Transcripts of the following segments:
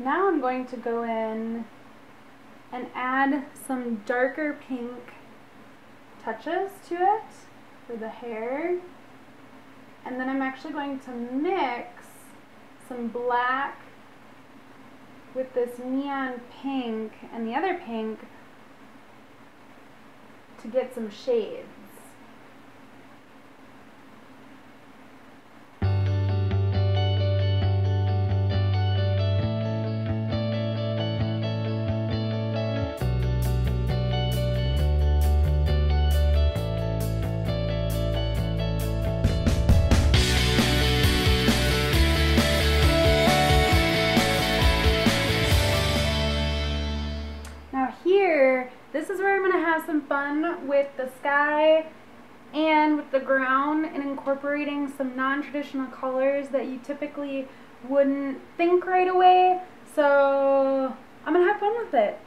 Now I'm going to go in and add some darker pink touches to it for the hair. And then I'm actually going to mix some black with this neon pink and the other pink to get some shades. This is where I'm going to have some fun with the sky and with the ground and incorporating some non-traditional colors that you typically wouldn't think right away. So I'm going to have fun with it.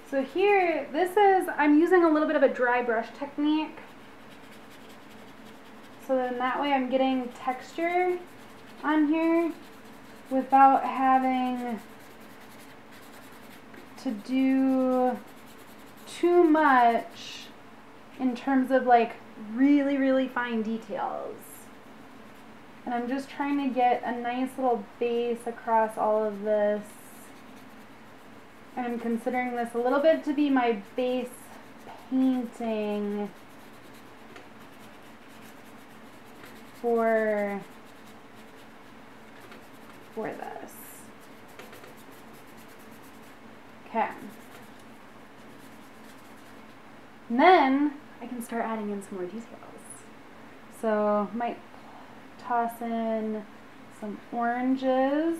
So here, I'm using a little bit of a dry brush technique. So then that way I'm getting texture on here without having to do too much in terms of like really fine details. And I'm just trying to get a nice little base across all of this. And I'm considering this a little bit to be my base painting for this. Okay. And then I can start adding in some more details. So might toss in some oranges.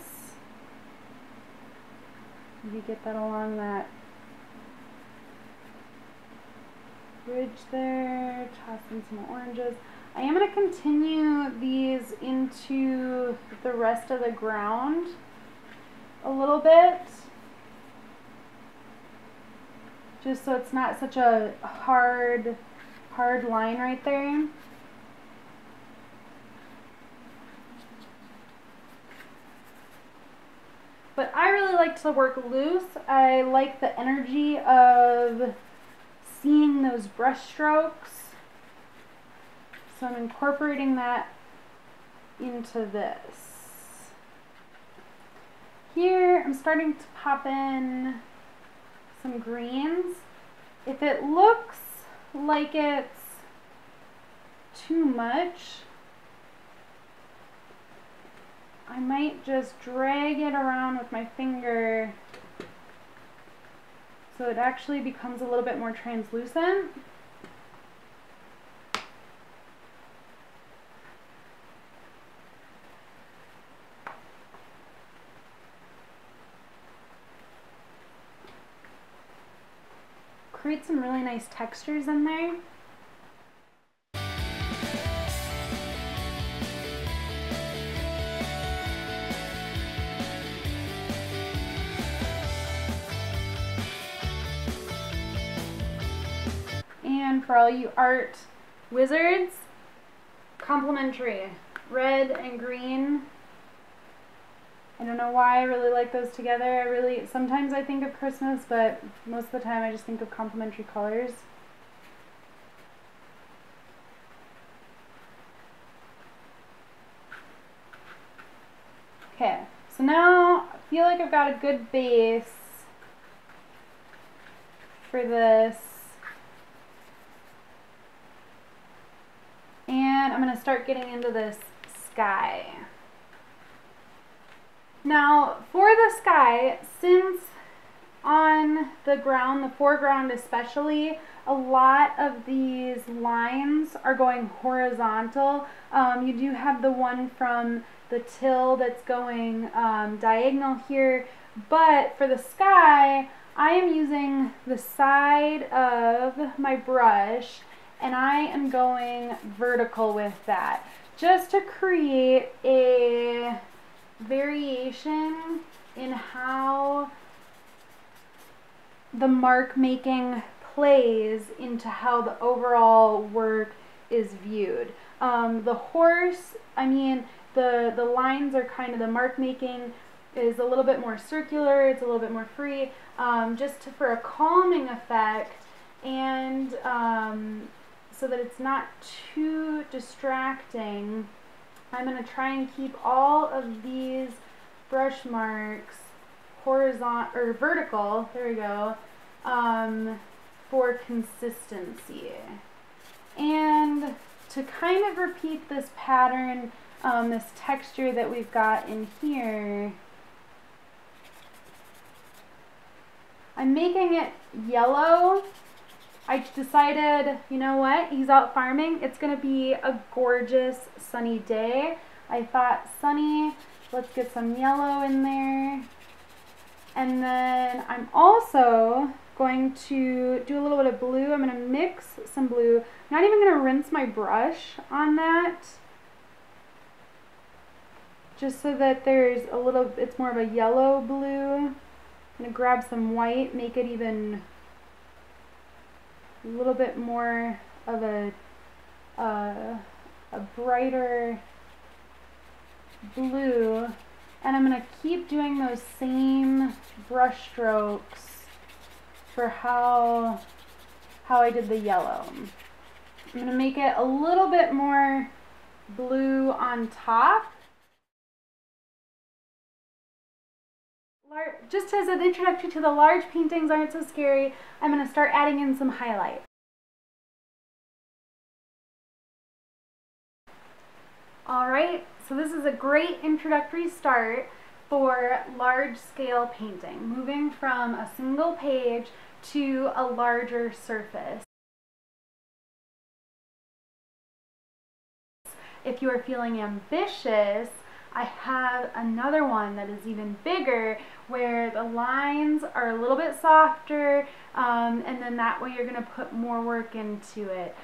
Maybe get that along that ridge there. Toss in some more oranges. I am going to continue these into the rest of the ground a little bit, just so it's not such a hard line right there. But I really like to work loose. I like the energy of seeing those brush strokes. So I'm incorporating that into this. Here I'm starting to pop in some greens. If it looks like it's too much, I might just drag it around with my finger so it actually becomes a little bit more translucent. Create some really nice textures in there. And for all you art wizards, complementary. Red and green. I don't know why I really like those together. Sometimes I think of Christmas, but most of the time I just think of complementary colors. Okay, so now I feel like I've got a good base for this. And I'm going to start getting into this sky. Now, for the sky, since on the ground, the foreground especially, a lot of these lines are going horizontal. You do have the one from the till that's going diagonal here, but for the sky, I am using the side of my brush and I am going vertical with that, just to create a variation in how the mark making plays into how the overall work is viewed. The horse, I mean, the lines are kind of, the mark making is a little bit more circular, it's a little bit more free, just for a calming effect, and so that it's not too distracting. I'm going to try and keep all of these brush marks horizontal or vertical, there we go, for consistency. And to kind of repeat this pattern, this texture that we've got in here, I'm making it yellow. I decided, you know what, he's out farming, it's going to be a gorgeous sunny day. I thought sunny, let's get some yellow in there. And then I'm also going to do a little bit of blue. I'm going to mix some blue. I'm not even going to rinse my brush on that, just so that there's a little, it's more of a yellow blue. I'm going to grab some white, make it even a little bit more of a brighter blue, and I'm going to keep doing those same brush strokes for how I did the yellow. I'm going to make it a little bit more blue on top. Just as an introductory to the large paintings aren't so scary, I'm going to start adding in some highlight. Alright, so this is a great introductory start for large scale painting, moving from a single page to a larger surface. If you are feeling ambitious, I have another one that is even bigger, where the lines are a little bit softer, and then that way you're going to put more work into it.